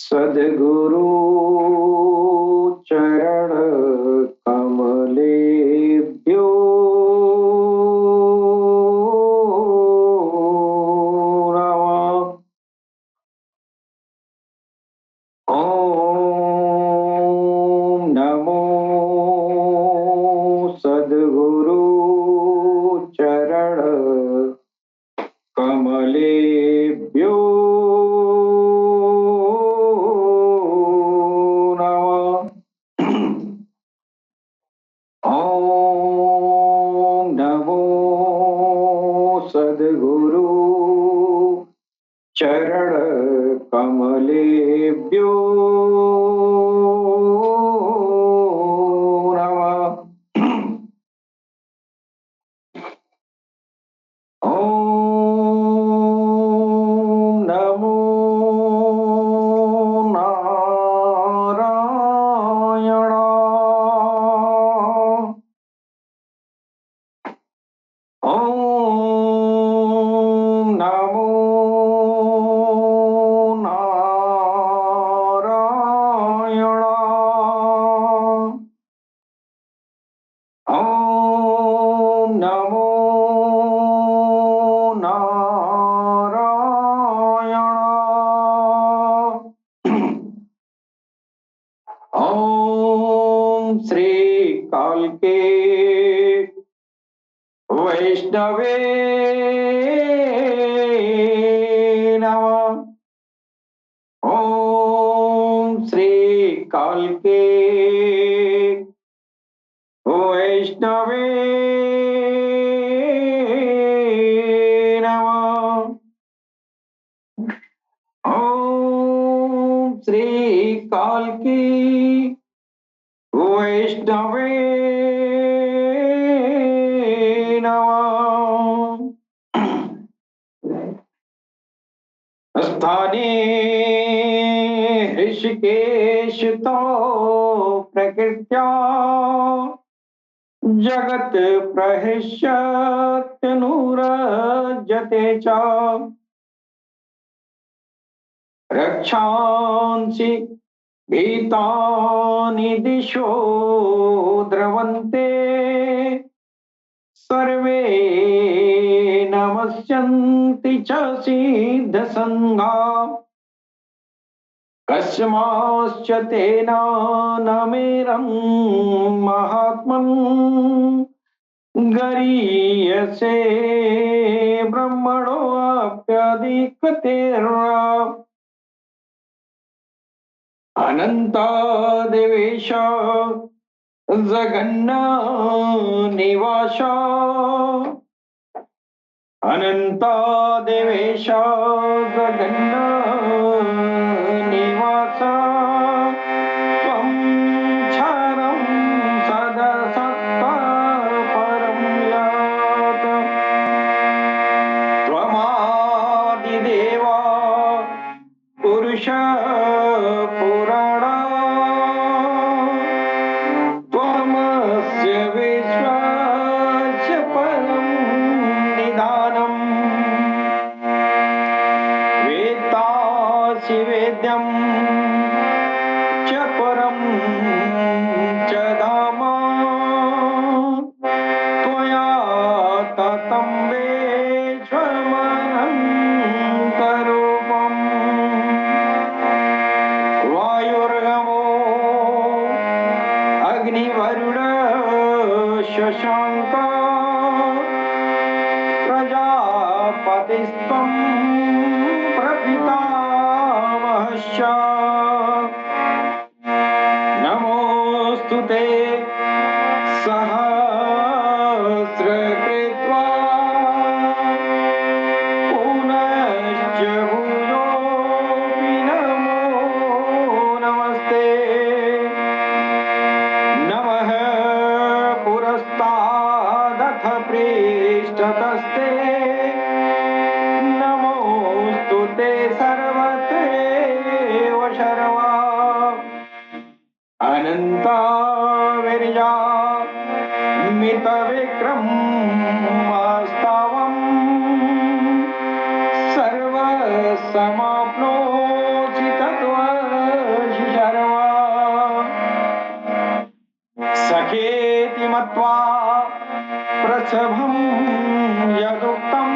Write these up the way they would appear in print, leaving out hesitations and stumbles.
सद्गुरु चरण कमलेभ्यो नमः। ओम नमो सद्गुरु चरण कमलेभ्यो नमः। ओम नमो सद्गुरु चरण कमलेभ्यो नमः। ओम नमो नारायणाय। ओम नमो नारायणाय। ओम नमो नारायणाय। ओम श्री कालके वैष्णवे नमः। ओम श्री कालके वैष्णवे नमः। ओम श्री कालकी वैष्णवे नमः। स्थाने ऋषिकेश तो प्रकृत्या जगत प्रहृष्यत्यनुरज्यते च रक्षांसि भीतानि दिशो द्रवन्ते सर्वे नमस्यन्ति च सिद्धसङ्घा कस्माश्च तेन न मेरं महात्मन् गरीयसे ब्रह्मणोऽप्यधिकतेर्वा अनन्तादेवेश जगन्नानिवास अनन्तादेवेश जगन्नानिवास त्वं क्षरं सदसत्परं यात त्वमादिदेव पुरुष पुराण त्वमस्य विश्वस्य परं निधानम् वेत्तासि वेद्यं च परं च धाम त्वया ततं विश्वमनन्तरूपम् वायुर्गमो अग्निवरुण शशांक प्रजापतिस्त्वं प्रपितामहश्च नमोऽस्तु ते सहस्रकृत्वा पुनश्च भूयोऽपि नमो नमस्ते नमः पुरस्तादथ पृष्ठतस्ते नमोऽस्तु ते सर्वत्रैव शर्वा अनन्ता विरजा मितविक्रमस्तावम् सर्वसमाप्नोषि तत्त्वम् नत्वा प्रसभं यदुक्तं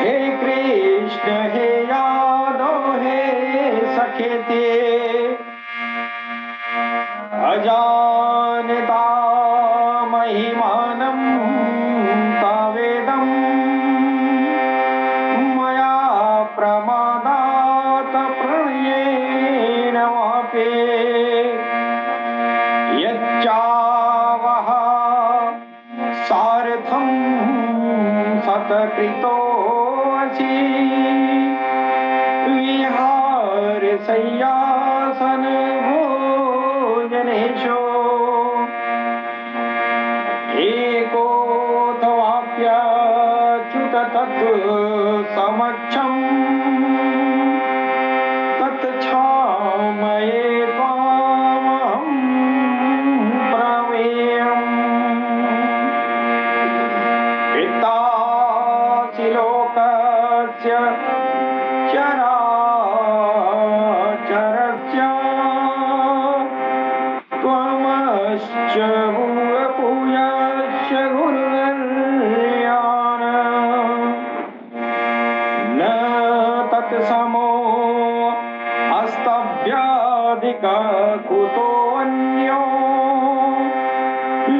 हे कृष्ण हे यादव हे सखेते अजानता महिमानं तवेदं मया प्रमादात् प्रणयेन वापे यच्चावः सार्थं सत्कृतोऽसि विहारशय्यासन भोजनेषु एकोऽथवाप्यच्युत तत् समक्षं तत्क्षामये त्वामहं प्रमेयम् पितासि लोकस्य चराचरस्य त्वमश्च भूयश्च गुरुर्यान् न तत्समो हस्तभ्याधिक कुतोऽन्यो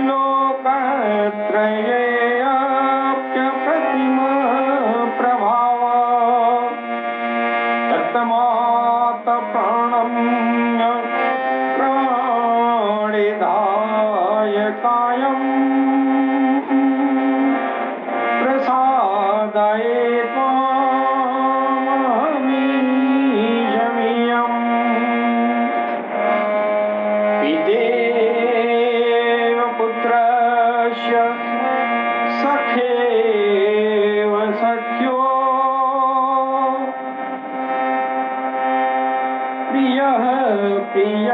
लोकत्रयेऽप्यप्रतिम प्रभाव तत्तमात् प्रणम्य प्राणिदायकायम् प्रसादये त्वामहमीशमियम् पितेव पुत्रस्य सखेव सख्यो प्रियः प्रियार्षिदेव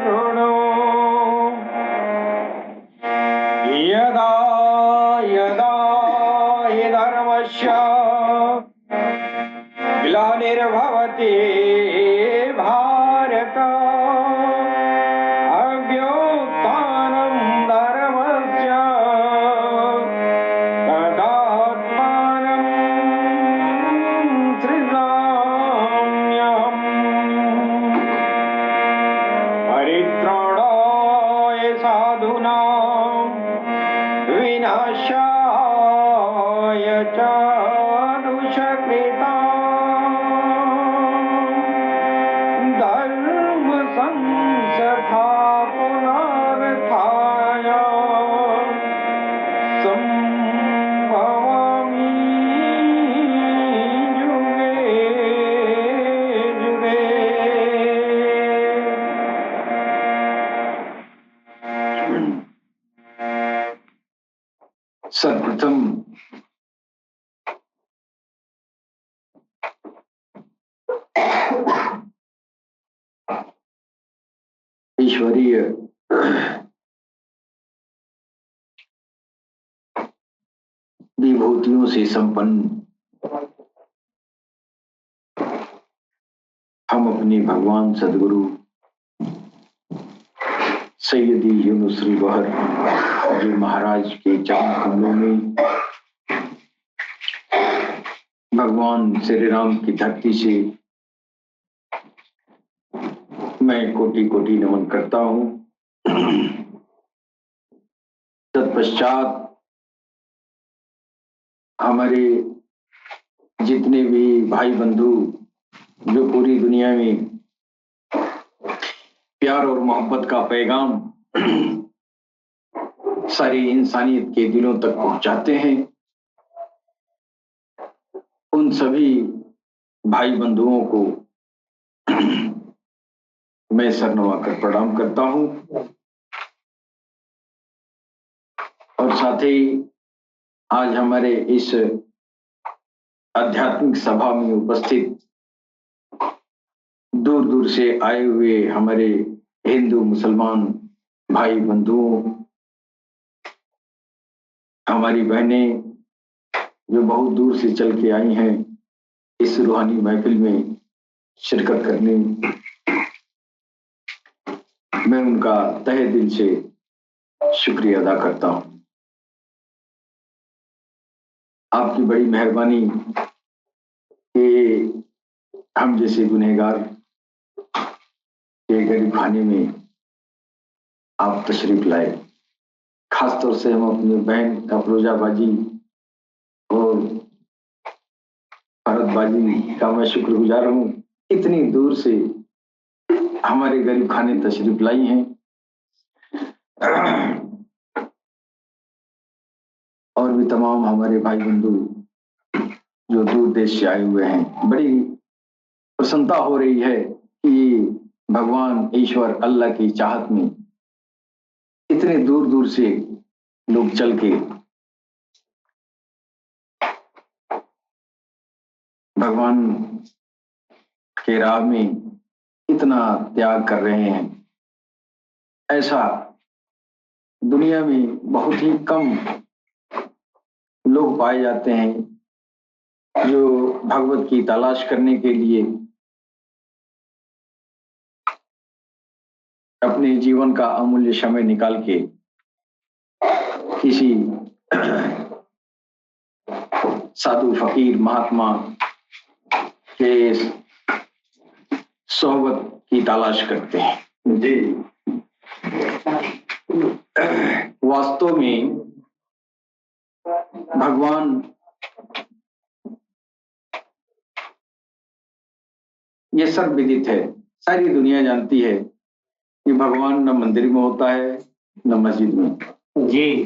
शृणु यदा यदा हि धर्मस्य ग्लानिर्भवति भारत अभ्युत्थानं धर्मस्य तदात्मानं सृजाम्यहम् परित्राणाय साधूनां विनाशाय च दुष्कृतां धर्म संस्थापनार्थाय संभवामि युगे युगे। सर्वप्रथम ईश्वरीय विभूतियों से संपन्न हम अपने भगवान सदगुरु सैयदी यूनुस बहर जी महाराज के चरण कमलों में भगवान श्री राम की धरती से मैं कोटि कोटि नमन करता हूं। तत्पश्चात हमारे जितने भी भाई बंधु जो पूरी दुनिया में प्यार और मोहब्बत का पैगाम सारी इंसानियत के दिलों तक पहुंचाते हैं, उन सभी भाई बंधुओं को मैं सर नवाकर प्रणाम करता हूं और साथ ही आज हमारे इस आध्यात्मिक सभा में उपस्थित दूर दूर से आए हुए हमारे हिंदू मुसलमान भाई बंधुओं, हमारी बहनें जो बहुत दूर से चल के आई हैं इस रूहानी महफिल में शिरकत करने, मैं उनका तहे दिल से शुक्रिया अदा करता हूं। आपकी बड़ी मेहरबानी कि हम जैसे गुनहगार के गरीब खाने में आप तशरीफ लाए। खासतौर से हम अपनी बहन अफरोजाबाजी और फरतबाजी का मैं शुक्रगुजार हूँ, इतनी दूर से हमारे गरीब खाने तशरीफ लाई हैं। और भी तमाम हमारे भाई बंधु जो दूर देश से आए हुए हैं, बड़ी प्रसन्नता हो रही है कि भगवान ईश्वर अल्लाह की चाहत में इतने दूर दूर से लोग चल के भगवान के राह में इतना त्याग कर रहे हैं। ऐसा दुनिया में बहुत ही कम लोग पाए जाते हैं जो भगवत की तलाश करने के लिए अपने जीवन का अमूल्य समय निकाल के किसी साधु फकीर महात्मा के सोहबत की तलाश करते हैं। जी, वास्तव में भगवान ये सब विदित है, सारी दुनिया जानती है कि भगवान न मंदिर में होता है न मस्जिद में। जी,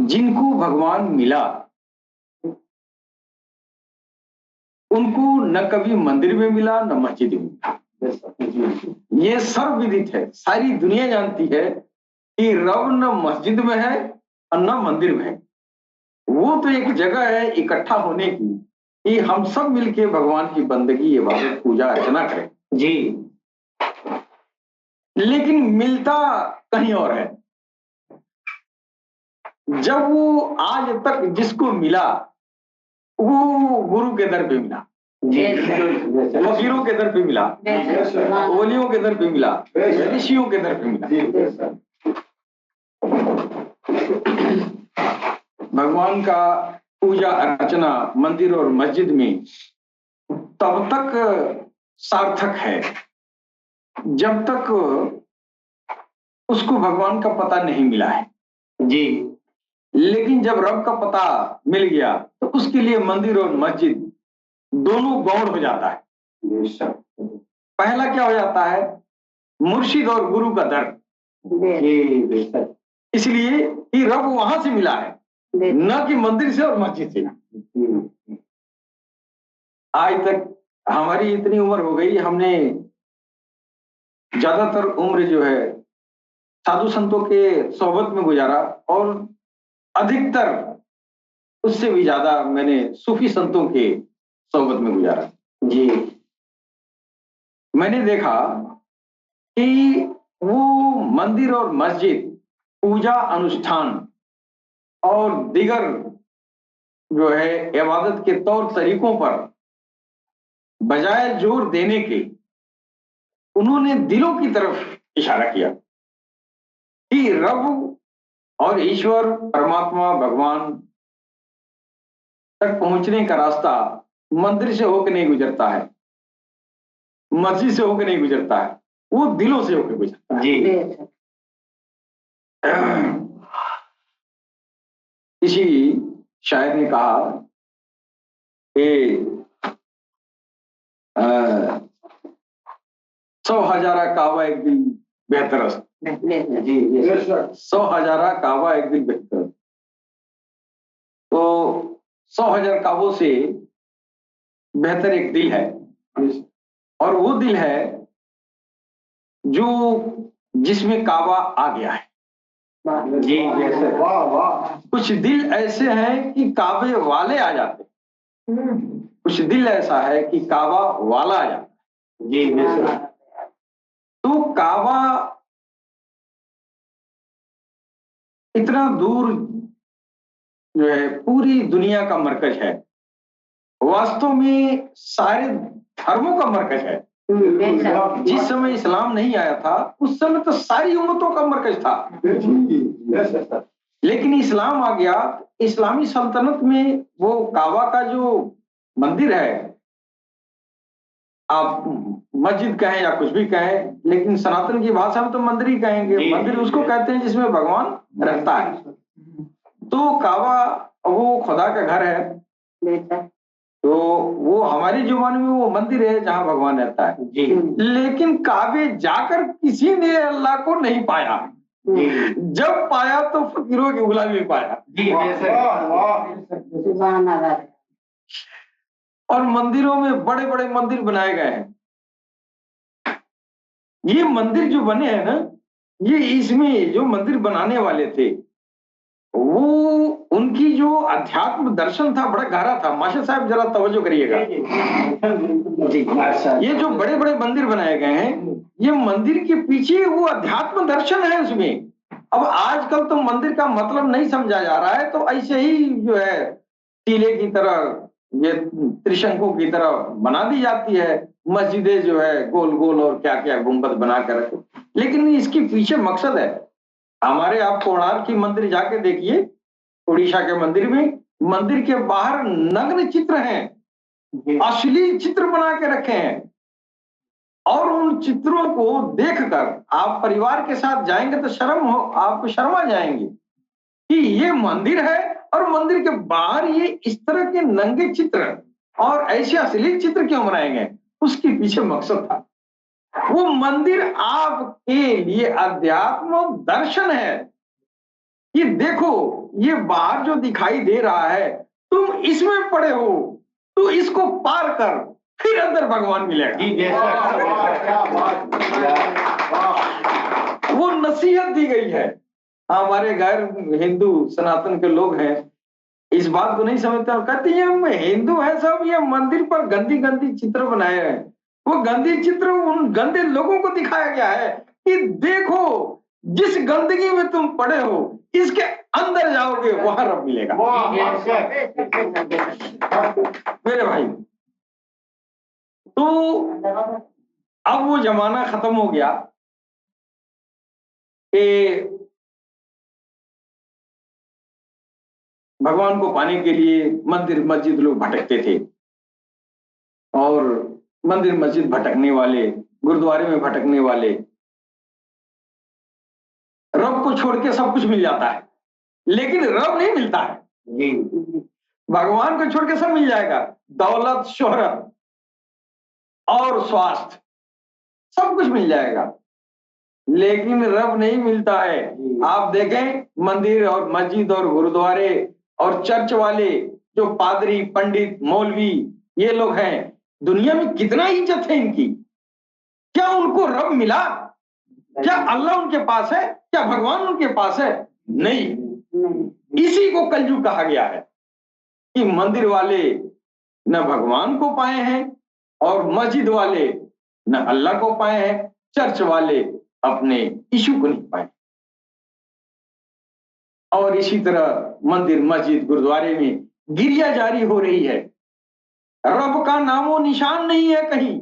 जिनको भगवान मिला उनको न कभी मंदिर में मिला न मस्जिद में मिला। ये सर्व विदित है, सारी दुनिया जानती है कि रब न मस्जिद में है और न मंदिर में है। वो तो एक जगह है इकट्ठा होने की कि हम सब मिलके भगवान की बंदगी, इबादत, पूजा अर्चना करें। जी, लेकिन मिलता कहीं और है। जब वो आज तक जिसको मिला वो गुरु के दर पे मिला, फकीरों के दर पे मिला, ओलियों के दर पे मिला, ऋषियों के दर पे मिला। भगवान का पूजा अर्चना मंदिर और मस्जिद में तब तक सार्थक है जब तक उसको भगवान का पता नहीं मिला है। जी, लेकिन जब रब का पता मिल गया तो उसके लिए मंदिर और मस्जिद दोनों गौण हो जाता है। पहला क्या हो जाता है? मुर्शिद और गुरु का दर। इसलिए कि रब वहां से मिला है, न कि मंदिर से और मस्जिद से। आज तक हमारी इतनी उम्र हो गई, हमने ज्यादातर उम्र जो है साधु संतों के सोहबत में गुजारा और अधिकतर उससे भी ज्यादा मैंने सूफी संतों के सोहबत में गुजारा। जी, मैंने देखा कि वो मंदिर और मस्जिद, पूजा अनुष्ठान और दीगर जो है इबादत के तौर तरीकों पर बजाय जोर देने के उन्होंने दिलों की तरफ इशारा किया कि रब और ईश्वर परमात्मा भगवान तक पहुंचने का रास्ता मंदिर से होकर नहीं गुजरता है, मस्जिद से होकर नहीं गुजरता है, वो दिलों से होकर गुजरता है। जी, किसी शायर ने कहा कि 100,000 काबा एक दिन बेहतर। जी, 100,000 काबा एक दिन बेहतर। तो 100,000 काबों से बेहतर एक दिल है, और वो दिल है जो जिसमें काबा आ गया है। जी, वाह वाह। कुछ दिल ऐसे हैं कि काबे वाले आ जाते, कुछ दिल ऐसा है कि काबा वाला आ जाता है। जी, तो काबा इतना दूर जो है पूरी दुनिया का मरकज है, वास्तव में सारे धर्मों का मरकज है। जिस समय इस्लाम नहीं आया था उस समय तो सारी उम्मतों का मरकज था, लेकिन इस्लाम आ गया। इस्लामी सल्तनत में वो काबा का जो मंदिर है, आप मस्जिद कहें या कुछ भी कहें, लेकिन सनातन की भाषा में तो मंदिर ही कहेंगे। मंदिर उसको कहते हैं जिसमें भगवान रहता है। तो काबा वो खुदा का घर है, तो वो हमारी जुबान में वो मंदिर है जहां भगवान रहता है जी। लेकिन काबे जाकर किसी ने अल्लाह को नहीं पाया। जब पाया तो फकीरों की गुलामी में पाया जी। और मंदिरों में बड़े बड़े मंदिर बनाए गए हैं। ये मंदिर जो बने हैं ना, ये इसमें जो मंदिर बनाने वाले थे वो उनकी जो अध्यात्म दर्शन था बड़ा गहरा था। माशा साहब जरा तवज्जो करिएगा जी। ये जो बड़े बड़े मंदिर बनाए गए हैं, ये मंदिर के पीछे वो अध्यात्म दर्शन है उसमें। अब आजकल तो मंदिर का मतलब नहीं समझा जा रहा है, तो ऐसे ही जो है टीले की तरह, ये त्रिशंकु की तरह बना दी जाती है मस्जिदें, जो है गोल गोल और क्या क्या गुंबद बना कर। लेकिन इसके पीछे मकसद है। हमारे आप कोणार्क की मंदिर जाके देखिए, उड़ीसा के मंदिर में, मंदिर के बाहर नग्न चित्र हैं, असली चित्र बना के रखे हैं। और उन चित्रों को देखकर आप परिवार के साथ जाएंगे तो शर्म हो, आपको शर्मा जाएंगे कि ये मंदिर है और मंदिर के बाहर ये इस तरह के नंगे चित्र और ऐसे असली चित्र क्यों बनाए गए। उसके पीछे मकसद था। वो मंदिर आपके लिए अध्यात्म दर्शन है। ये देखो, ये बाहर जो दिखाई दे रहा है, तुम इसमें पड़े हो, तो इसको पार कर, फिर अंदर भगवान मिलेगा। वो नसीहत दी गई है। हमारे गैर हिंदू सनातन के लोग हैं, इस बात को नहीं समझते और कहते हैं हम हिंदू हैं सब, ये मंदिर पर गंदी गंदी चित्र बनाए हैं। वो गंदी चित्र उन गंदे लोगों को दिखाया गया है कि देखो, जिस गंदगी में तुम पड़े हो इसके अंदर जाओगे, वहां रब मिलेगा। मेरे भाई, तो अब वो जमाना खत्म हो गया कि भगवान को पाने के लिए मंदिर मस्जिद लोग भटकते थे। और मंदिर मस्जिद भटकने वाले, गुरुद्वारे में भटकने वाले, रब को छोड़ के सब कुछ मिल जाता है, लेकिन रब नहीं मिलता है जी। भगवान को छोड़ के सब मिल जाएगा, दौलत, शोहरत और स्वास्थ्य, सब कुछ मिल जाएगा, लेकिन रब नहीं मिलता है। आप देखें, मंदिर और मस्जिद और गुरुद्वारे और चर्च वाले जो पादरी, पंडित, मौलवी ये लोग हैं, दुनिया में कितना इज्जत है इनकी। क्या उनको रब मिला? क्या अल्लाह उनके पास है? क्या भगवान उनके पास है? नहीं। इसी को कलयुग कहा गया है कि मंदिर वाले न भगवान को पाए हैं और मस्जिद वाले न अल्लाह को पाए हैं, चर्च वाले अपने यीशु को नहीं पाए। और इसी तरह मंदिर, मस्जिद, गुरुद्वारे में गिरिया जारी हो रही है। रब का नामो निशान नहीं है कहीं,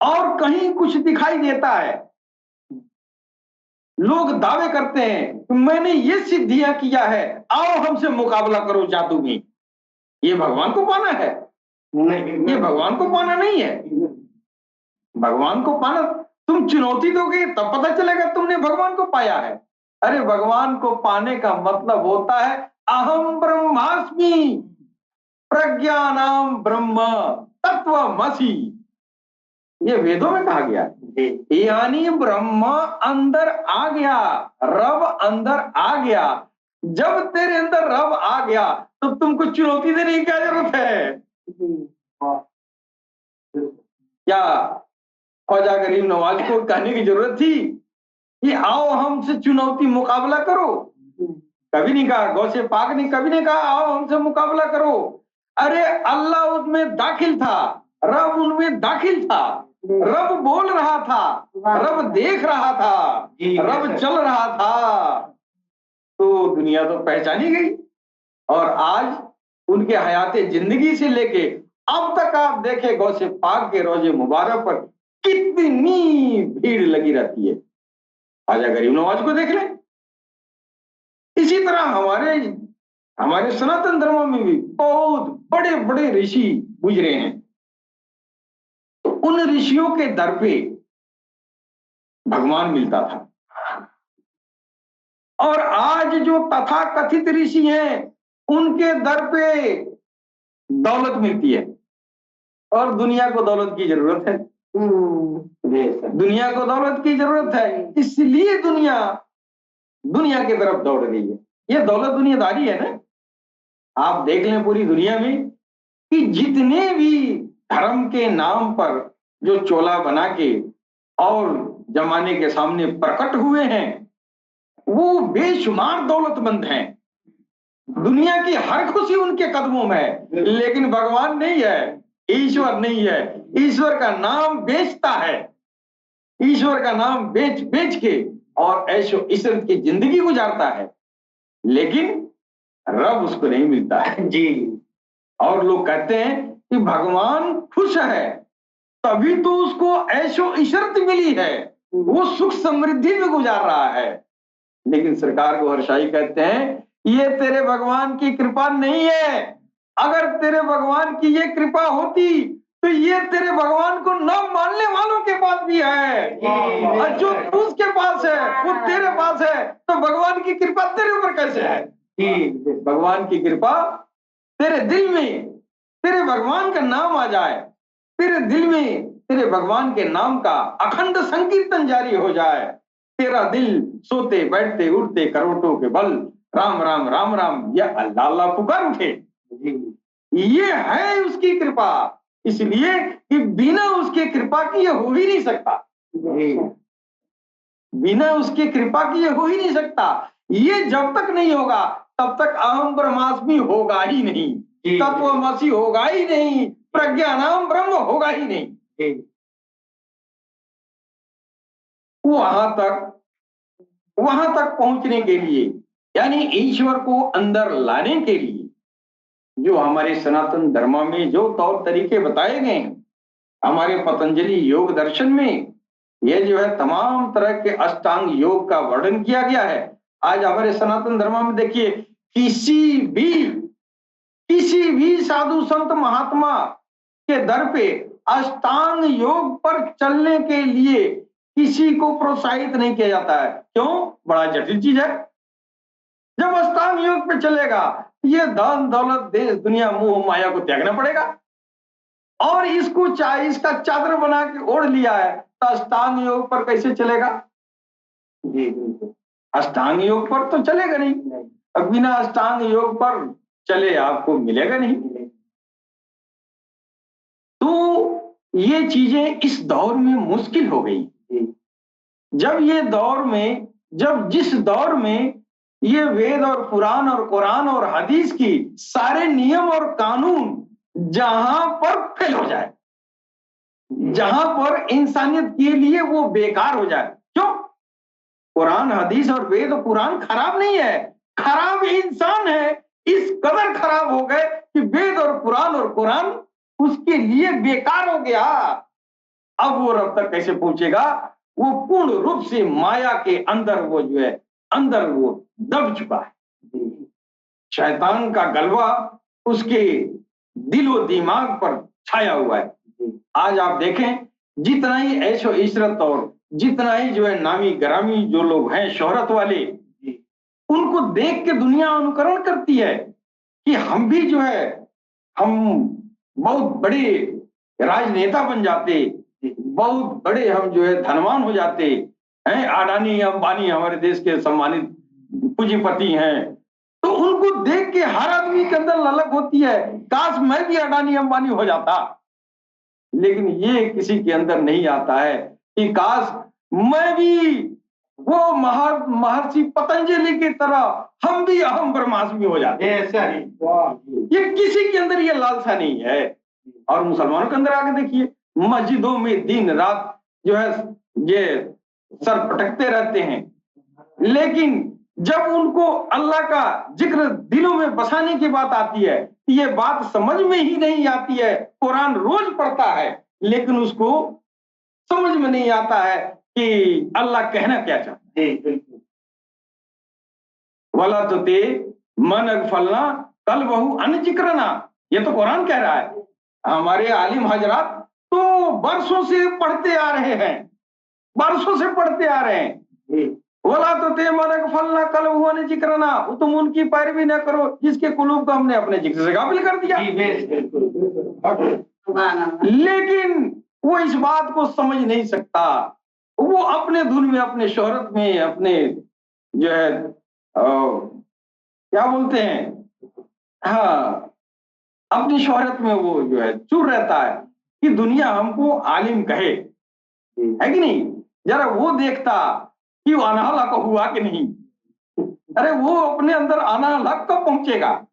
और कहीं कुछ दिखाई देता है। लोग दावे करते हैं कि मैंने ये सिद्धियां किया है, आओ हमसे मुकाबला करो जादू में। ये भगवान को पाना है? नहीं, ये भगवान को पाना नहीं है। भगवान को पाना, तुम चुनौती दोगे तब पता चलेगा तुमने भगवान को पाया है। अरे भगवान को पाने का मतलब होता है अहम ब्रह्मास्मि प्रज्ञानाम ब्रह्म तत्वमसि। ये वेदों में कहा गया, यानी ब्रह्म अंदर आ गया, रब अंदर आ गया। जब तेरे अंदर रब आ गया तो तुमको चुनौती देने की क्या जरूरत है? क्या ख्वाजा गरीब नवाज को कहने की जरूरत थी कि आओ हमसे चुनौती मुकाबला करो? कभी नहीं कहा। गौसे पाक ने कभी नहीं कहा आओ हमसे मुकाबला करो। अरे अल्लाह उसमें दाखिल था, रब उनमें दाखिल था, रब बोल रहा था, रब देख रहा था, रब चल रहा था, तो दुनिया तो पहचानी गई। और आज उनके हयाते जिंदगी से लेके अब तक आप देखे गौसे पाक के रोजे मुबारक पर कितनी भीड़ लगी रहती है। ख्वाजा गरीब नवाज को देख लें। इसी तरह हमारे हमारे सनातन धर्मों में भी बहुत बड़े बड़े ऋषि गुजरे हैं। तो उन ऋषियों के दर पे भगवान मिलता था, और आज जो तथाकथित ऋषि हैं उनके दर पे दौलत मिलती है, और दुनिया को दौलत की जरूरत है। दुनिया को दौलत की जरूरत है, इसलिए दुनिया दुनिया की तरफ दौड़ रही है। ये दौलत दुनियादारी है ना। आप देख लें पूरी दुनिया में कि जितने भी धर्म के नाम पर जो चोला बना के और जमाने के सामने प्रकट हुए हैं, वो बेशुमार दौलतमंद हैं। दुनिया की हर खुशी उनके कदमों में है, लेकिन भगवान नहीं है, ईश्वर नहीं है। ईश्वर का नाम बेचता है, ईश्वर का नाम बेच बेच के और ऐशो इश्रत की जिंदगी गुजारता है, लेकिन रब उसको नहीं मिलता है जी। और लोग कहते हैं कि भगवान खुश है, तभी तो उसको ऐशो इशरत मिली है, वो सुख समृद्धि में गुजार रहा है। लेकिन सरकार को हर्षाई कहते हैं ये तेरे भगवान की कृपा नहीं है। अगर तेरे भगवान की ये कृपा होती तो ये तेरे भगवान को न मानने वालों के पास भी है, और जो उसके पास है वो तेरे पास है, तो भगवान की कृपा तेरे ऊपर कैसे है? भगवान की कृपा तेरे दिल में तेरे भगवान का नाम आ जाए, तेरे दिल में तेरे भगवान के नाम का अखंड संकीर्तन जारी हो जाए, तेरा दिल सोते बैठते उठते करवटों के बल राम राम राम राम या अल्लाह अल्लाह पुकार उठे। ये है उसकी कृपा, इसलिए कि बिना उसके कृपा की ये हो ही नहीं सकता। बिना उसकी कृपा की ये हो ही नहीं सकता। ये जब तक नहीं होगा तब तक अहम ब्रह्मास्मि होगा ही नहीं, तत्वमसि होगा ही नहीं, प्रज्ञानाम ब्रह्म होगा ही नहीं। वहां तक पहुंचने के लिए, यानी ईश्वर को अंदर लाने के लिए, जो हमारे सनातन धर्म में जो तौर तरीके बताए गए हैं, हमारे पतंजलि योग दर्शन में ये जो है तमाम तरह के अष्टांग योग का वर्णन किया गया है। आज हमारे सनातन धर्म में देखिए, किसी भी साधु संत महात्मा के दर पे अष्टांग योग पर चलने के लिए किसी को प्रोत्साहित नहीं किया जाता है। क्यों? बड़ा जटिल चीज है। जब अष्टांग योग पे चलेगा ये धन दौलत देश दुनिया मोह माया को त्यागना पड़ेगा, और इसको इसका चादर बना के ओढ़ लिया है, तो अष्टांग योग पर कैसे चलेगा? अष्टांग योग पर तो चलेगा नहीं। अब बिना अष्टांग योग पर चले आपको मिलेगा नहीं। तो ये चीजें इस दौर में मुश्किल हो गई। जिस दौर में ये वेद और पुराण और कुरान और हदीस की सारे नियम और कानून जहां पर फेल हो जाए, जहां पर इंसानियत के लिए वो बेकार हो जाए। क्यों? कुरान हदीस और वेद और पुराण खराब नहीं है, खराब इंसान है। इस कदर खराब हो गए कि वेद और पुराण और कुरान उसके लिए बेकार हो गया। अब वो रब तक कैसे पहुंचेगा? वो पूर्ण रूप से माया के अंदर वो जो है अंदर वो दब चुका है। शैतान का गलबा उसके दिलो दिमाग पर छाया हुआ है। आज आप देखें, जितना ही ऐशो इशरत और जितना ही जो है नामी ग्रामी जो लोग हैं शोहरत वाले, उनको देख के दुनिया अनुकरण करती है कि हम भी जो है हम बहुत बड़े राजनेता बन जाते, बहुत बड़े हम जो है धनवान हो जाते हैं। अडानी अंबानी हमारे देश के सम्मानित पूंजीपति हैं, तो उनको देख के हर आदमी के अंदर ललक होती है, काश मैं भी अडानी अंबानी हो जाता। लेकिन ये किसी के अंदर नहीं आता है कि काश मैं भी वो महर्षि पतंजलि की तरह हम भी अहम ब्रह्मास्मि हो जाते। ऐसा ही ये किसी के अंदर ये लालसा नहीं है। और मुसलमानों के अंदर आके देखिए, मस्जिदों में दिन रात जो है ये सर पटकते रहते हैं, लेकिन जब उनको अल्लाह का जिक्र दिलों में बसाने की बात आती है, ये बात समझ में ही नहीं आती है। कुरान रोज पढ़ता है लेकिन उसको समझ में नहीं आता है कि अल्लाह कहना क्या चाहता है। वाला तो ते मन अगफलना कल बहु अन जिक्रना, ये तो कुरान कह रहा है। हमारे आलिम हजरात तो बरसों से पढ़ते आ रहे हैं, बरसों से पढ़ते आ रहे हैं। बोला तो ते मन अगफलना कल बहु अन जिक्रना, तुम उनकी पैरवी न करो जिसके कुलूब को हमने अपने जिक्र से गाफिल कर दिया। लेकिन वो इस बात को समझ नहीं सकता, वो अपने धुन में, अपने शोहरत में, अपने जो है क्या बोलते हैं, हाँ, अपनी शोहरत में वो जो है चूर रहता है कि दुनिया हमको आलिम कहे, है कि नहीं। जरा वो देखता कि वो अनाहल हक हुआ कि नहीं। अरे वो अपने अंदर अनाहल हक कब पहुंचेगा।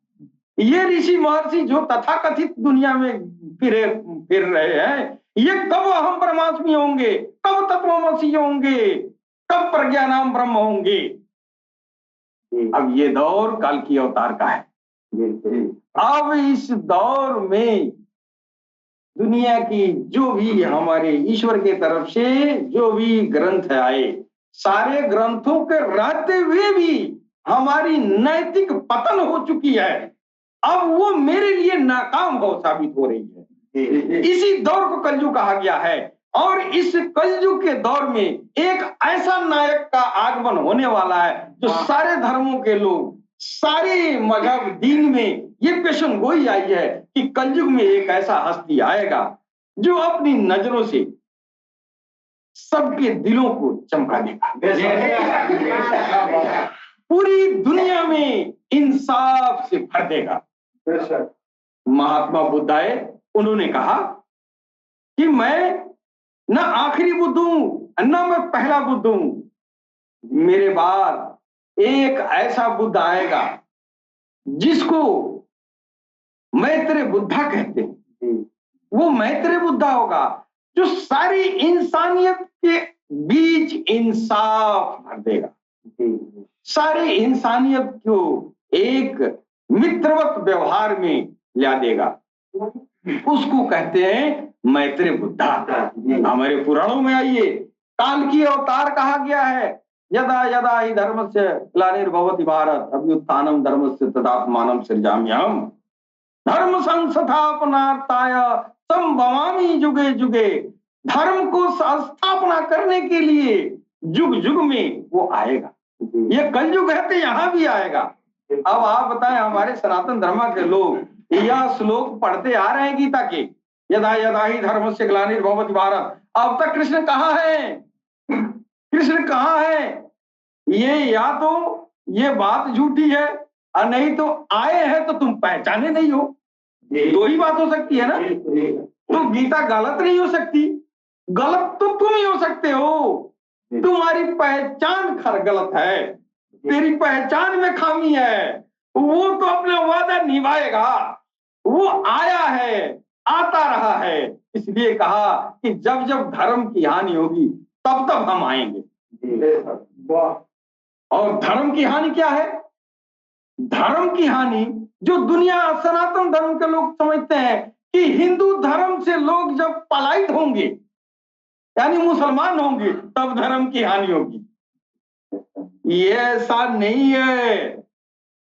ये ऋषि महर्षि जो तथाकथित दुनिया में फिर रहे हैं, ये कब हम ब्रह्मास्मि होंगे, कब तत्वमसी होंगे, कब प्रज्ञानाम ब्रह्म होंगे। अब ये दौर काल की अवतार का है। अब इस दौर में दुनिया की जो भी हमारे ईश्वर के तरफ से जो भी ग्रंथ आए, सारे ग्रंथों के रहते हुए भी हमारी नैतिक पतन हो चुकी है। अब वो मेरे लिए नाकाम हो साबित हो रही है। इसी दौर को कलयुग कहा गया है और इस कलयुग के दौर में एक ऐसा नायक का आगमन होने वाला है जो सारे धर्मों के लोग, सारे मजहब दीन में ये पेशन गोई आई है कि कलयुग में एक ऐसा हस्ती आएगा जो अपनी नजरों से सबके दिलों को चमका देगा, पूरी दुनिया में इंसाफ से भर देगा। महात्मा बुद्ध आए, उन्होंने कहा कि मैं न आखिरी बुद्ध हूं न मैं पहला बुद्ध हूं, मेरे बाद एक ऐसा बुद्ध आएगा जिसको मैत्रेय बुद्धा कहते हैं। वो मैत्रेय बुद्धा होगा जो सारी इंसानियत के बीच इंसाफ भर देगा, सारी इंसानियत को एक मित्रवत व्यवहार में ला देगा। उसको कहते हैं मैत्रेय बुद्धा। हमारे पुराणों में आइए, काल की अवतार कहा गया है। यदा यदा ही धर्मस्य ग्लानिर्भवति भारत अभ्युत्थानम धर्मस्य तदात्मानं सृजाम्यहम् धर्म संस्थापनार्थाय संभवामि जुगे जुगे। धर्म को स्थापना करने के लिए युग युग में वो आएगा। ये कलयुग है तो यहाँ भी आएगा। अब आप बताएं, हमारे सनातन धर्म के लोग यह श्लोक पढ़ते आ रहे हैं गीता के, यदा यदा ही धर्मस्य ग्लानिर्भवति भारत। अब तक कृष्ण कहाँ है, कृष्ण कहाँ है। ये या तो ये बात झूठी है और नहीं तो आए हैं तो तुम पहचाने नहीं हो। दो ही बात हो सकती है ना। तो गीता गलत नहीं हो सकती, गलत तो तुम ही हो सकते हो। तुम्हारी पहचान गलत है, तेरी पहचान में खामी है। वो तो अपना वादा निभाएगा, वो आया है, आता रहा है। इसलिए कहा कि जब जब धर्म की हानि होगी तब तब हम आएंगे। और धर्म की हानि क्या है? धर्म की हानि जो दुनिया सनातन धर्म के लोग समझते हैं कि हिंदू धर्म से लोग जब पलायित होंगे यानी मुसलमान होंगे तब धर्म की हानि होगी। ये ऐसा नहीं है।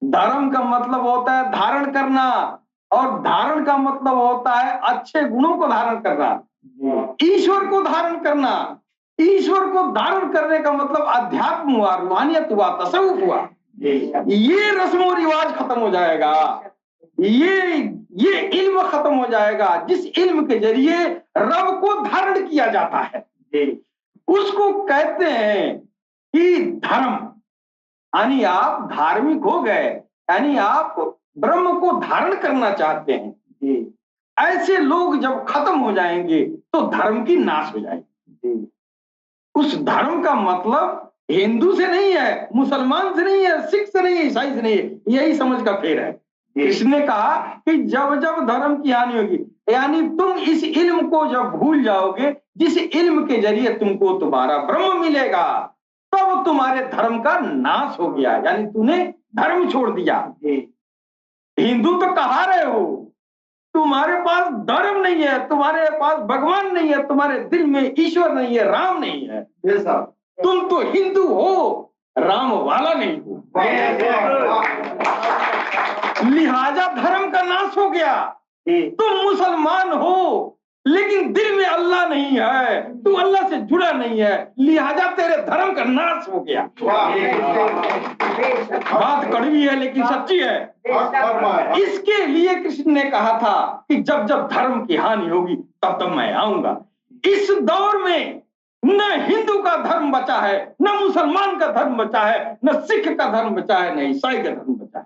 धर्म का मतलब होता है धारण करना, और धारण का मतलब होता है अच्छे गुणों को धारण करना, ईश्वर को धारण करना। ईश्वर को धारण करने का मतलब अध्यात्म हुआ, रूहानियत हुआ, तसव्वुफ हुआ। ये रस्मो रिवाज खत्म हो जाएगा, ये इल्म खत्म हो जाएगा जिस इल्म के जरिए रब को धारण किया जाता है। उसको कहते हैं कि धर्म। यानी आप धार्मिक हो गए, यानी आप ब्रह्म को धारण करना चाहते हैं। ऐसे लोग जब खत्म हो जाएंगे तो धर्म की नाश हो जाएगी। उस धर्म का मतलब हिंदू से नहीं है, मुसलमान से नहीं है, सिख से नहीं है, ईसाई से नहीं है। यही समझ का फेर है। कृष्ण ने कहा कि जब जब धर्म की हानि होगी, यानी तुम इस इल्म को जब भूल जाओगे जिस इल्म के जरिए तुमको तुम्हारा ब्रह्म मिलेगा, तब तुम्हारे धर्म का नाश हो गया, यानी तूने धर्म छोड़ दिया। हिंदू तो कहा रहे हो, तुम्हारे पास धर्म नहीं है, तुम्हारे पास भगवान नहीं है, तुम्हारे दिल में ईश्वर नहीं है, राम नहीं है। तुम तो हिंदू हो, राम वाला नहीं हो। लिहाजा धर्म का नाश हो गया। तुम मुसलमान हो लेकिन दिल में अल्लाह नहीं है, तू अल्लाह से जुड़ा नहीं है, लिहाजा तेरे धर्म का नाश हो गया। बात कड़वी है लेकिन सच्ची है। इसके लिए कृष्ण ने कहा था कि जब जब धर्म की हानि होगी तब तब मैं आऊंगा। इस दौर में न हिंदू का धर्म बचा है, न मुसलमान का धर्म बचा है, न सिख का धर्म बचा है, न ईसाई का धर्म बचा है।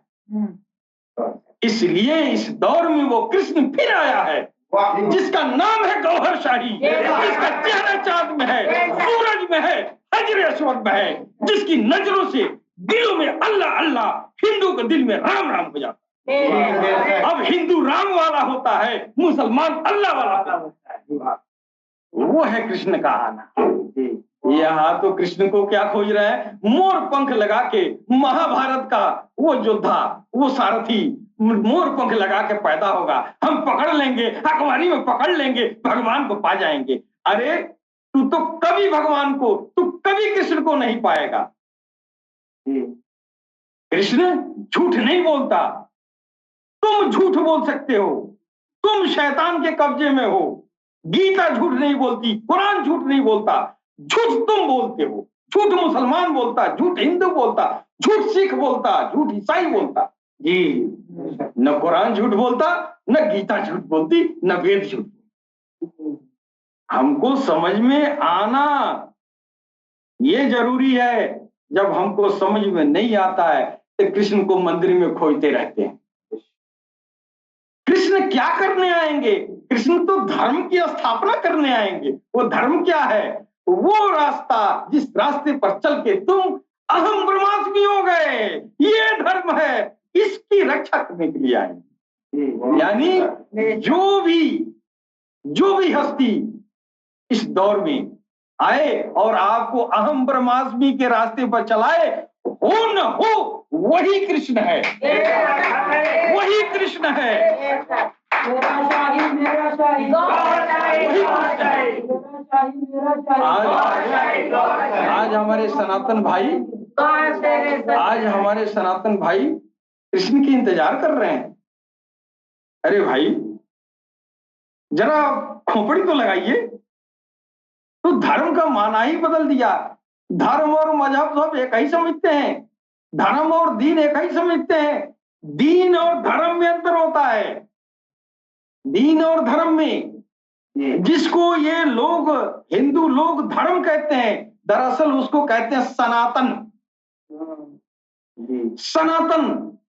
इसलिए इस दौर में वो कृष्ण फिर आया है जिसका नाम है गौहरशाही, जिसका चेहरा चांद में है, सूरज में है, हजर अस्वद में है, जिसकी नजरों से दिलों में अल्लाह अल्लाह, हिंदू के दिल में राम राम हो जाता है। अब हिंदू राम वाला होता है, मुसलमान अल्लाह वाला होता है। वो है कृष्ण का आना। यहाँ तो कृष्ण को क्या खोज रहे हैं? मोर पंख लगा के महाभारत का वो योद्धा, वो सारथी मोर पंख लगा के पैदा होगा, हम पकड़ लेंगे, अखबारी में पकड़ लेंगे, भगवान को पा जाएंगे। अरे तू तो कभी भगवान को, तू कभी कृष्ण को नहीं पाएगा। कृष्ण झूठ नहीं बोलता, तुम झूठ बोल सकते हो, तुम शैतान के कब्जे में हो। गीता झूठ नहीं बोलती, कुरान झूठ नहीं बोलता, झूठ तुम बोलते हो। झूठ मुसलमान बोलता, झूठ हिंदू बोलता, झूठ सिख बोलता, झूठ ईसाई बोलता। जी, न कुरान झूठ बोलता, न गीता झूठ बोलती, न वेद झूठ बोलती। हमको समझ में आना ये जरूरी है। जब हमको समझ में नहीं आता है तो कृष्ण को मंदिर में खोजते रहते हैं। कृष्ण क्या करने आएंगे? कृष्ण तो धर्म की स्थापना करने आएंगे। वो धर्म क्या है? वो रास्ता जिस रास्ते पर चल के तुम अहम ब्रह्मास्मि हो गए, ये धर्म है, इसकी रक्षा करने के लिए आएंगे। यानी जो भी हस्ती इस दौर में आए और आपको अहम ब्रह्मास्मि के रास्ते पर चलाए, हो न हो वही कृष्ण है, वही कृष्ण है। आज हमारे सनातन भाई कृष्ण की इंतजार कर रहे हैं। अरे भाई जरा खोपड़ी तो लगाइए। तो धर्म का माना ही बदल दिया। धर्म और मजहब सब एक ही समझते हैं, धर्म और दीन एक ही समझते हैं। दीन और धर्म में अंतर होता है। दीन और धर्म में जिसको ये लोग हिंदू लोग धर्म कहते हैं, दरअसल उसको कहते हैं सनातन। सनातन,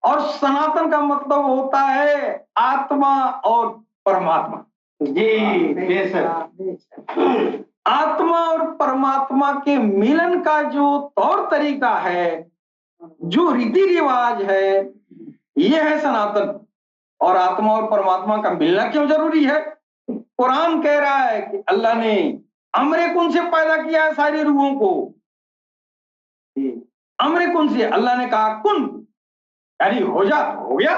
और सनातन का मतलब होता है आत्मा और परमात्मा। जी बेशक। आत्मा और परमात्मा के मिलन का जो तौर तरीका है, जो रीति रिवाज है, ये है सनातन। और आत्मा और परमात्मा का मिलना क्यों जरूरी है? कुरान कह रहा है कि अल्लाह ने अमरे कुन से पैदा किया है सारी रूहों को। अमरे कुन से अल्लाह ने कहा कुन, यानी हो जा तो हो गया।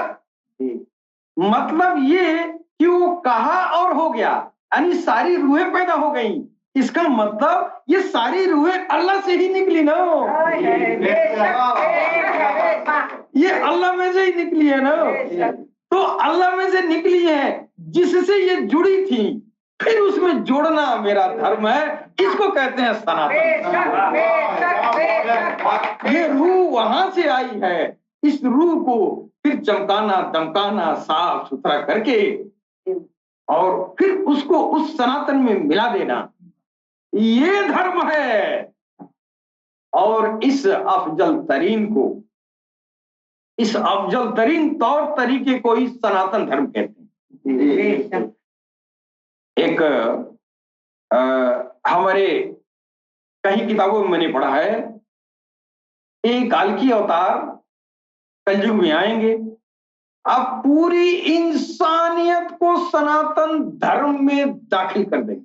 मतलब ये कि वो कहा और हो गया, यानी सारी रूहें पैदा हो गई। इसका मतलब ये सारी रूहें अल्लाह से ही निकली ना, ये अल्लाह में से ही निकली है ना। तो अल्लाह में से निकली है जिससे ये जुड़ी थी, फिर उसमें जोड़ना मेरा धर्म है। इसको कहते हैं सनातन। ये रूह वहां से आई है। इस रूह को फिर चमकाना दमकाना साफ सुथरा करके और फिर उसको उस सनातन में मिला देना, ये धर्म है। और इस अफजल तरीन तौर तरीके को ही सनातन धर्म कहते हैं। एक हमारे कहीं किताबों में मैंने पढ़ा है, एक काल्की अवतार कलयुग में आएंगे, अब पूरी इंसानियत को सनातन धर्म में दाखिल कर देंगे।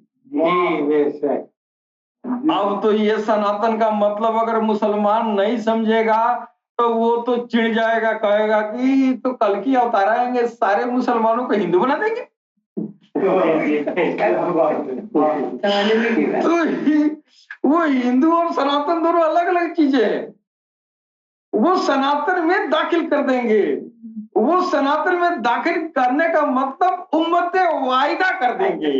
अब तो ये सनातन का मतलब अगर मुसलमान नहीं समझेगा तो वो तो चिढ़ जाएगा, कहेगा कि तो कल की अवतार आएंगे सारे मुसलमानों को हिंदू बना देंगे। तो वो हिंदू और सनातन दोनों अलग अलग चीजें हैं। वो सनातन में दाखिल कर देंगे। वो सनातन में दाखिल करने का मतलब उम्मत वाहिदा कर देंगे।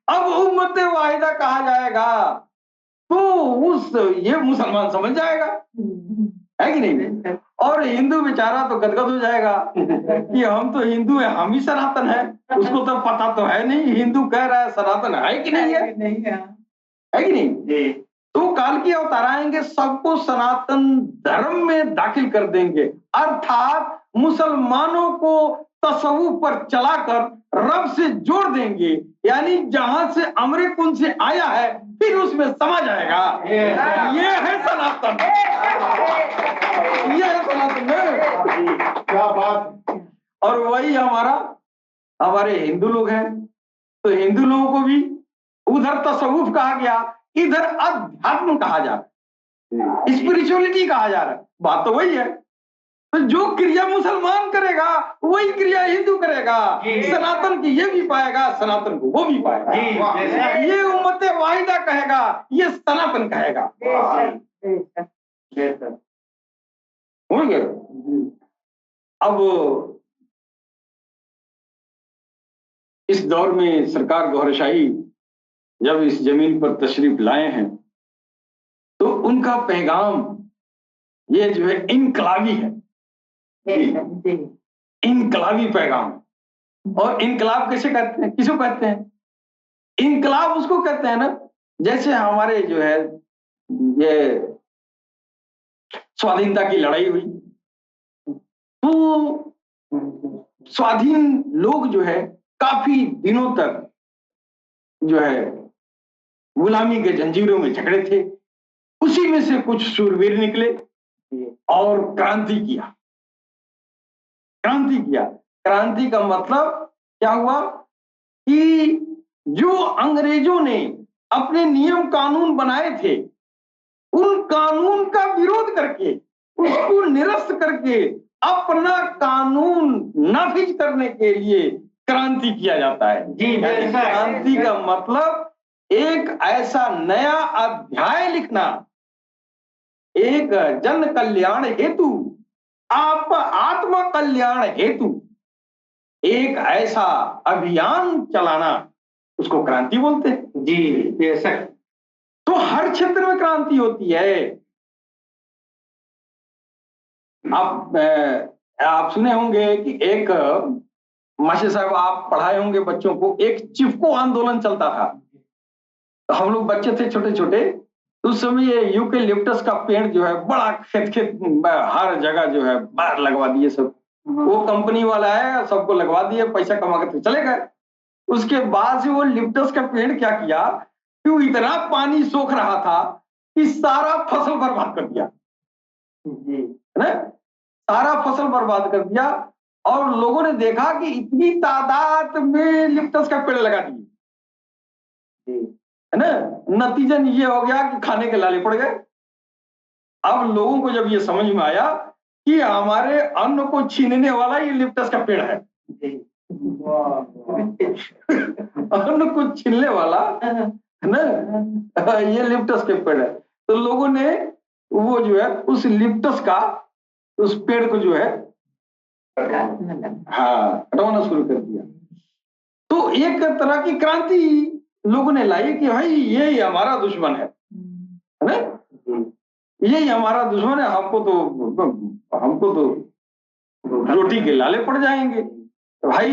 अब उम्मत वाहिदा कहा जाएगा तो उस ये मुसलमान समझ जाएगा, है कि नहीं? और हिंदू बेचारा तो गदगद हो जाएगा कि हम तो हिंदू है, हम ही सनातन है। उसको तो पता तो है नहीं, हिंदू कह रहा है सनातन है कि नहीं है, है कि नहीं? तो काल की अवतार आएंगे, सबको सनातन धर्म में दाखिल कर देंगे, अर्थात मुसलमानों को तसव्वुफ पर चलाकर रब से जोड़ देंगे। यानी जहां से अमरे कुंज से आया है फिर उसमें समा जाएगा। ये है सनातन, ये है सनातन। क्या बात। और वही हमारे हिंदू लोग हैं, तो हिंदू लोगों को भी उधर तसव्वुफ कहा गया, इधर अध्यात्म कहा जा रहा है, स्पिरिचुअलिटी कहा जा रहा है। बात तो वही है। तो जो क्रिया मुसलमान करेगा वही क्रिया हिंदू करेगा। सनातन की ये भी पाएगा, सनातन को वो भी पाएगा। ये उम्मत वाहिदा कहेगा, ये सनातन कहेगा। हो गया। अब इस दौर में सरकार गौरशाही जब इस जमीन पर तशरीफ लाए हैं तो उनका पैगाम ये जो है इनकलाबी है, इनकलाबी पैगाम। और इनकलाब कैसे कहते हैं, किसको कहते हैं? इनकलाब उसको कहते हैं ना, जैसे हमारे जो है ये स्वाधीनता की लड़ाई हुई तो स्वाधीन लोग जो है काफी दिनों तक जो है गुलामी के जंजीरों में झगड़े थे। उसी में से कुछ शूरवीर निकले और क्रांति किया। क्रांति किया, क्रांति का मतलब क्या हुआ कि जो अंग्रेजों ने अपने नियम कानून बनाए थे उन कानून का विरोध करके उसको निरस्त करके अपना कानून नाफिज करने के लिए क्रांति किया जाता है। जी, क्रांति का मतलब एक ऐसा नया अध्याय लिखना, एक जन कल्याण हेतु, आप आत्म कल्याण हेतु एक ऐसा अभियान चलाना, उसको क्रांति बोलते हैं। जी बेशक। तो हर क्षेत्र में क्रांति होती है। आप सुने होंगे कि एक मास्टर साहब आप पढ़ाए होंगे बच्चों को, एक चिपको आंदोलन चलता था। तो हम लोग बच्चे थे छोटे छोटे, उस समय ये यूकेलिप्टस का पेड़ जो है बड़ा खेत खेत हर जगह जो है बाहर लगवा दिए सब। वो कंपनी वाला है, सबको लगवा दिए, पैसा कमा के चले गए। उसके बाद से वो लिप्टस का पेड़ क्या किया कि वो इतना पानी सोख रहा था कि सारा फसल बर्बाद कर दिया, है ना? सारा फसल बर्बाद कर दिया। और लोगों ने देखा कि इतनी तादाद में लिप्टस का पेड़ लगा दिए, है ना? नतीजन ये हो गया कि खाने के लाले पड़ गए। अब लोगों को जब ये समझ में आया कि हमारे अन्न को छीनने वाला ये लिप्टस का पेड़ है, अन्न को छीनने वाला है ना, ये लिप्टस के पेड़ है। तो लोगों ने वो जो है उस लिप्टस का उस पेड़ को जो है हटाना शुरू कर दिया। तो एक तरह की क्रांति लोगों ने लाई कि भाई ये हमारा दुश्मन है ना, ये हमारा दुश्मन है, हमको तो रोटी के लाले पड़ जाएंगे। तो भाई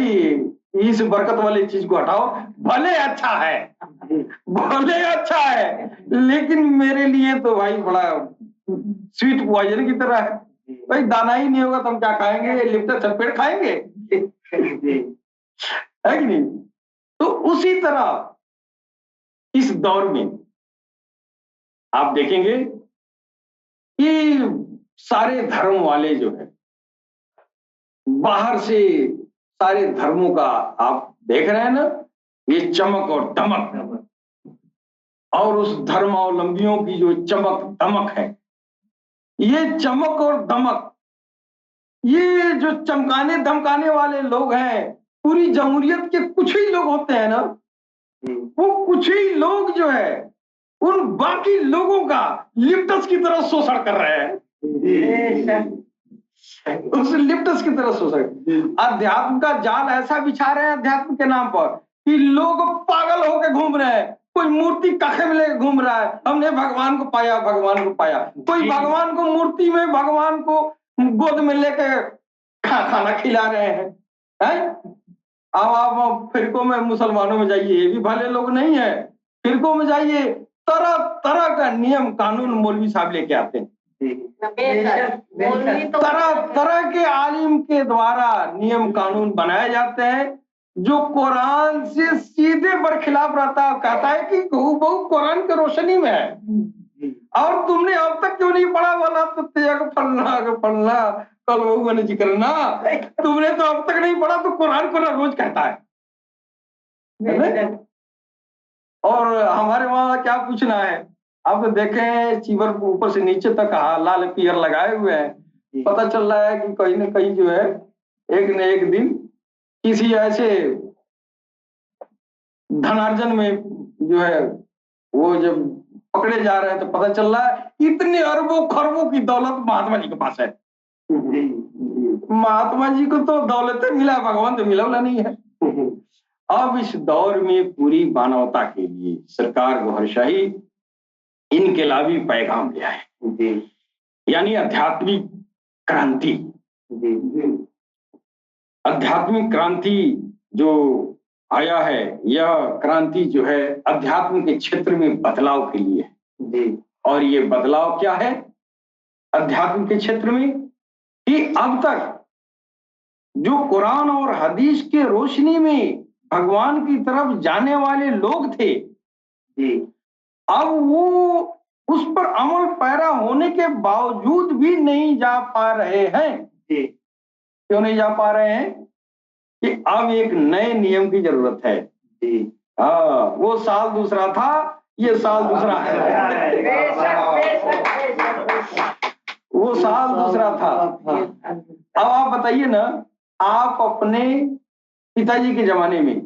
इस बरकत वाली चीज को हटाओ, भले अच्छा है, भले अच्छा है, लेकिन मेरे लिए तो भाई बड़ा स्वीट पॉइजन की तरह है। भाई दाना ही नहीं होगा तो हम क्या खाएंगे? लिप्टस पेड़ खाएंगे, है कि नहीं? तो उसी तरह इस दौर में आप देखेंगे कि सारे धर्म वाले जो है बाहर से सारे धर्मों का आप देख रहे हैं ना, ये चमक और दमक और उस धर्मावलंबियों की जो चमक दमक है, ये चमक और दमक, ये जो चमकाने धमकाने वाले लोग हैं, पूरी जमहूरियत के कुछ ही लोग होते हैं ना, वो कुछ ही लोग जो है उन बाकी लोगों का लिप्टस की तरह शोषण कर रहे हैं। उस लिप्टस की तरह शोषण, अध्यात्म का जाल ऐसा बिछा रहे हैं अध्यात्म के नाम पर कि लोग पागल होकर घूम रहे हैं। कोई मूर्ति काखे में लेकर घूम रहा है, हमने भगवान को पाया, भगवान को पाया। कोई भगवान को मूर्ति में, भगवान को गोद में लेकर खाना खिला रहे हैं। अब आप फिरकों में, मुसलमानों में जाइए, ये भी भले लोग नहीं है। फिरकों में जाइए, तरह तरह का नियम कानून मौलवी साहब लेके आते हैं। तरह तरह के आलिम के द्वारा नियम कानून बनाए जाते हैं जो कुरान से सीधे बरखिलाफ रहता है। कहता है कि बहु कुरान के रोशनी में है, और तुमने अब तक क्यों नहीं पढ़ा? बोला तो पढ़ना कल बहू मैंने जिक्र ना, तुमने तो अब तक नहीं पढ़ा, तो कुरान को ना रोज कहता है। और हमारे वहां क्या पूछना है? आप देखें, चीवर ऊपर से नीचे तक लाल पियर लगाए हुए हैं। पता चल रहा है कि कहीं न कहीं जो है एक न एक दिन किसी ऐसे धनार्जन में जो है वो जब पकड़े जा रहे हैं तो पता चल रहा है इतने अरबों खरबों की दौलत महात्मा जी के पास है। महात्मा जी को तो दौलत मिला, भगवान तो मिला नहीं है। अब इस दौर में पूरी मानवता के लिए सरकार गौहरशाही इनकलाबी पैगाम ले आए, यानी आध्यात्मिक क्रांति। आध्यात्मिक क्रांति जो आया है, यह क्रांति जो है अध्यात्म के क्षेत्र में बदलाव के लिए है। और ये बदलाव क्या है अध्यात्म के क्षेत्र में? कि अब तक जो कुरान और हदीस के रोशनी में भगवान की तरफ जाने वाले लोग थे, अब वो उस पर अमल पैरा होने के बावजूद भी नहीं जा पा रहे हैं। क्यों नहीं जा पा रहे हैं? कि अब एक नए नियम की जरूरत है। वो साल दूसरा था, ये साल दूसरा है। वो साल दूसरा था। अब आप बताइए ना, आप अपने पिताजी के जमाने में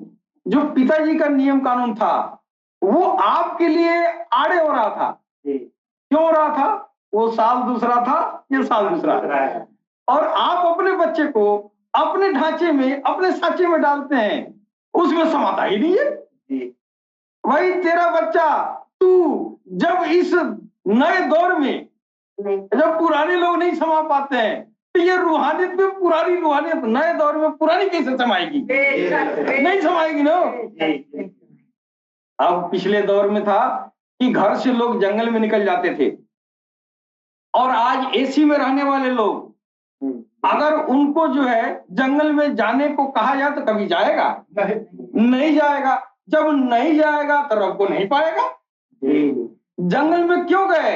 जो पिताजी का नियम कानून था वो आपके लिए आड़े हो रहा था। क्यों हो रहा था? वो साल दूसरा था, ये साल दूसरा है। और आप अपने बच्चे को अपने ढांचे में, अपने साँचे में डालते हैं, उसमें समाता ही नहीं है। वही तेरा बच्चा, तू जब इस नए दौर में, जब पुराने लोग नहीं समा पाते हैं, तो ये रूहानियत में पुरानी रूहानियत नए दौर में पुरानी कैसे समाएगी? नहीं समाएगी ना। अब पिछले दौर में था कि घर से लोग जंगल में निकल जाते थे, और आज एसी में रहने वाले लोग अगर उनको जो है जंगल में जाने को कहा जाए तो कभी जाएगा? नहीं जाएगा। जब नहीं जाएगा तो रब को नहीं पाएगा। जंगल में क्यों गए?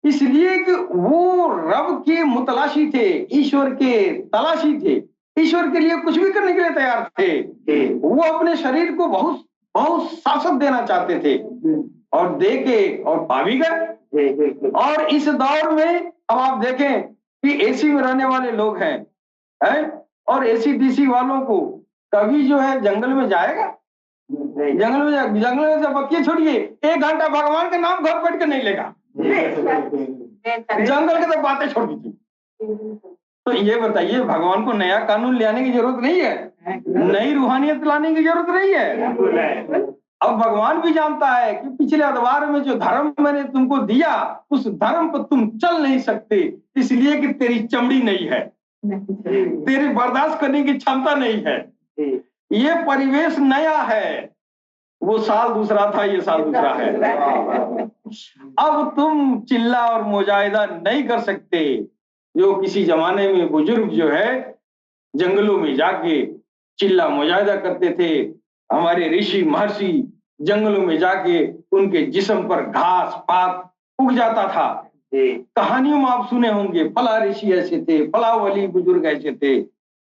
इसलिए कि वो रब के मुतलाशी थे, ईश्वर के तलाशी थे, ईश्वर के लिए कुछ भी करने के लिए तैयार थे। वो अपने शरीर को बहुत बहुत शासक देना चाहते थे, और दे के और पा भी गए। और इस दौर में अब आप देखें कि एसी में रहने वाले लोग हैं, और एसी डीसी वालों को कभी जो है जंगल में जाएगा? जंगल में से बच्चे छोड़िए, 1 घंटा भगवान का नाम घर बैठ के नहीं लेगा। जंगल के तो बातें छोड़ दीजिए। तो ये बताइए, भगवान को नया कानून ले आने की जरूरत नहीं है, नई रूहानियत लाने की जरूरत नहीं है। अब भगवान भी जानता है कि पिछले अदवार में जो धर्म मैंने तुमको दिया, उस धर्म पर तुम चल नहीं सकते, इसलिए कि तेरी चमड़ी नहीं है, तेरी बर्दाश्त करने की क्षमता नहीं है। ये परिवेश नया है, वो साल दूसरा था, ये साल दूसरा है। अब तुम चिल्ला और मुजाहिदा नहीं कर सकते। जो किसी जमाने में बुजुर्ग जो है जंगलों में जाके चिल्ला मुजाहिदा करते थे, हमारे ऋषि महर्षि जंगलों में जाके उनके जिस्म पर घास पात उग जाता था। कहानियों में आप सुने होंगे, फला ऋषि ऐसे थे, फला वली बुजुर्ग ऐसे थे।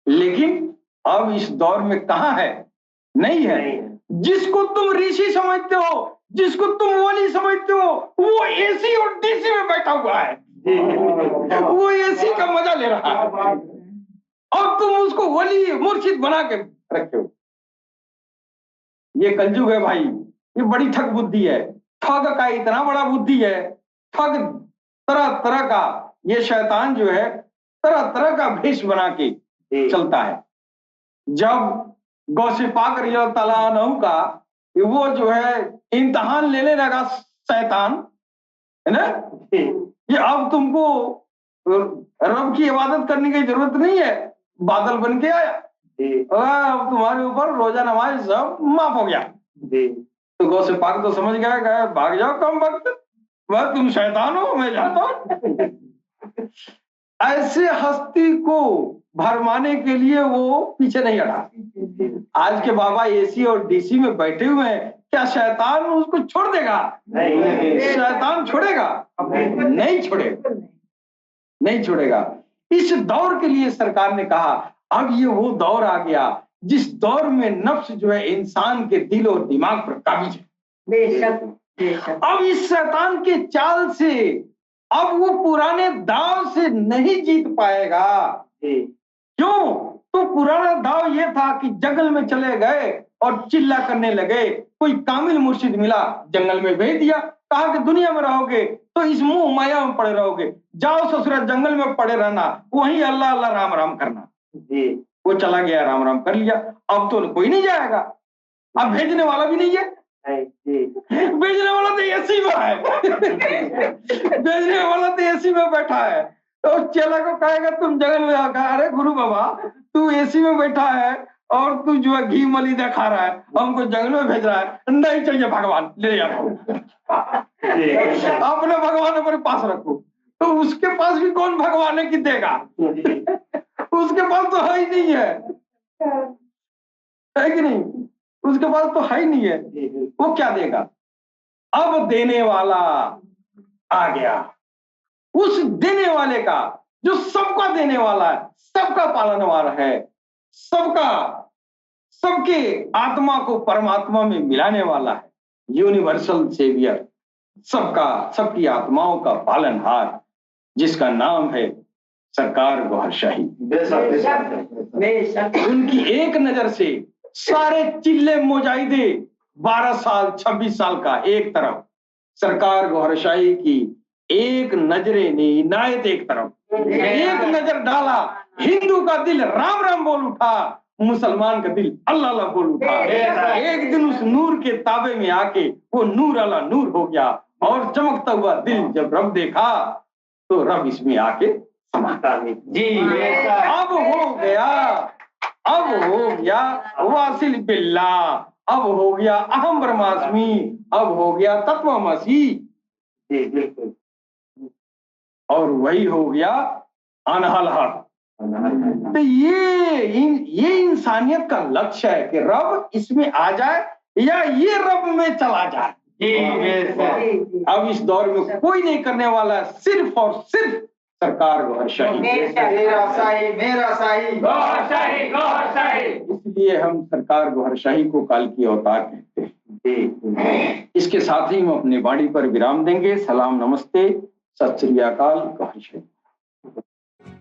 लेकिन अब इस दौर में कहाँ है? नहीं है। जिसको तुम ऋषि समझते हो, जिसको तुम वली समझते हो वो एसी और डीसी में बैठा हुआ है, वो एसी का मजा ले रहा है और तुम उसको वली मुर्शिद बना के रखे हो। ये कलयुग है भाई, ये बड़ी ठग बुद्धि है। ठग का इतना बड़ा बुद्धि है, ठग तरह तरह का, ये शैतान जो है तरह तरह का भेष बना के चलता है। जब गौसे पाक रज़ियल्लाहु ताला अन्हु का वो जो है इम्तिहान लेने लगा शैतान, है ना, ये अब तुमको रब की इबादत करने की जरूरत नहीं है, बादल बन के आया, अब तुम्हारे ऊपर रोजा नमाज सब माफ हो गया। तो गौसे पाक तो समझ गया, भाग जाओ कम वक्त, वह तुम शैतान हो, मैं जानता हूं। ऐसे हस्ती को भरमाने के लिए वो पीछे नहीं हटा। आज के बाबा एसी और डीसी में बैठे हुए हैं, क्या शैतान उसको छोड़ देगा? नहीं। शैतान छोड़ेगा? नहीं छोड़ेगा, नहीं छोड़ेगा। इस दौर के लिए सरकार ने कहा अब ये वो दौर आ गया जिस दौर में नफ्स जो है इंसान के दिल और दिमाग पर काबिज है। बेशक। अब इस शैतान के चाल से अब वो पुराने दाव से नहीं जीत पाएगा। क्यों? तो पुराना दाव ये था कि जंगल में चले गए और चिल्ला करने लगे, कोई कामिल मुर्शिद मिला, जंगल में भेज दिया, कहा कि दुनिया में रहोगे तो इस मुंह माया में पड़े रहोगे, जाओ ससुरा जंगल में पड़े रहना, वहीं अल्लाह अल्लाह राम राम करना। वो चला गया, राम राम कर लिया। अब तो कोई नहीं जाएगा, अब भेजने वाला भी नहीं है, भेजने वाला तो एसी में है। भेजने वाला तो एसी में बैठा है। तो चेला को कहेगा तुम जंगल में आकर, अरे गुरु बाबा तू एसी में बैठा है और तू जो है घी मलीदा खा रहा है, हमको जंगल में भेज रहा है, नहीं चाहिए भगवान, ले जाओ। अपने भगवान अपने पास रखो। तो उसके पास भी कौन भगवान है कि देगा? उसके पास तो है ही नहीं है कि नहीं? उसके पास तो है ही नहीं है, वो क्या देगा? अब देने वाला आ गया, उस देने वाले का जो सबका देने वाला है, सबका पालनवार है, सबका सबके आत्मा को परमात्मा में मिलाने वाला है, यूनिवर्सल सेवियर, सबका सबकी आत्माओं का पालनहार, जिसका नाम है सरकार गौहर शाही। उनकी एक नजर से सारे चिल्ले मुजाहिदे 12 साल 26 साल का एक तरफ, सरकार गौहर शाही की एक नजरे ने इनायत एक तरफ, एक नजर डाला, हिंदू का दिल राम राम बोल उठा, मुसलमान का दिल अल्लाह अल्लाह बोल उठा। एक दिन उस नूर के ताबे में आके वो नूर अला नूर हो गया और चमकता हुआ दिल जब रब देखा तो रब इसमें आके समाता जी। अब हो गया, अब हो गया वासिल बिल्ला, अब हो गया अहम ब्रह्मास्मि, अब हो गया तत्वमसी, बिल्कुल, और वही हो गया अनहल हक। तो ये इंसानियत का लक्ष्य है कि रब इसमें आ जाए या ये रब में चला जाए। अब इस दौर में कोई नहीं करने वाला, सिर्फ और सिर्फ सरकार गौहर शाही, मेरा शाही, मेरा शाही, गौहर शाही, गौहर शाही। इसलिए हम सरकार गौहर शाही को काल की अवतार कहते हैं। इसके साथ ही हम अपनी वाणी पर विराम देंगे। सलाम, नमस्ते, सत श्री अकाल, गौहर शाही।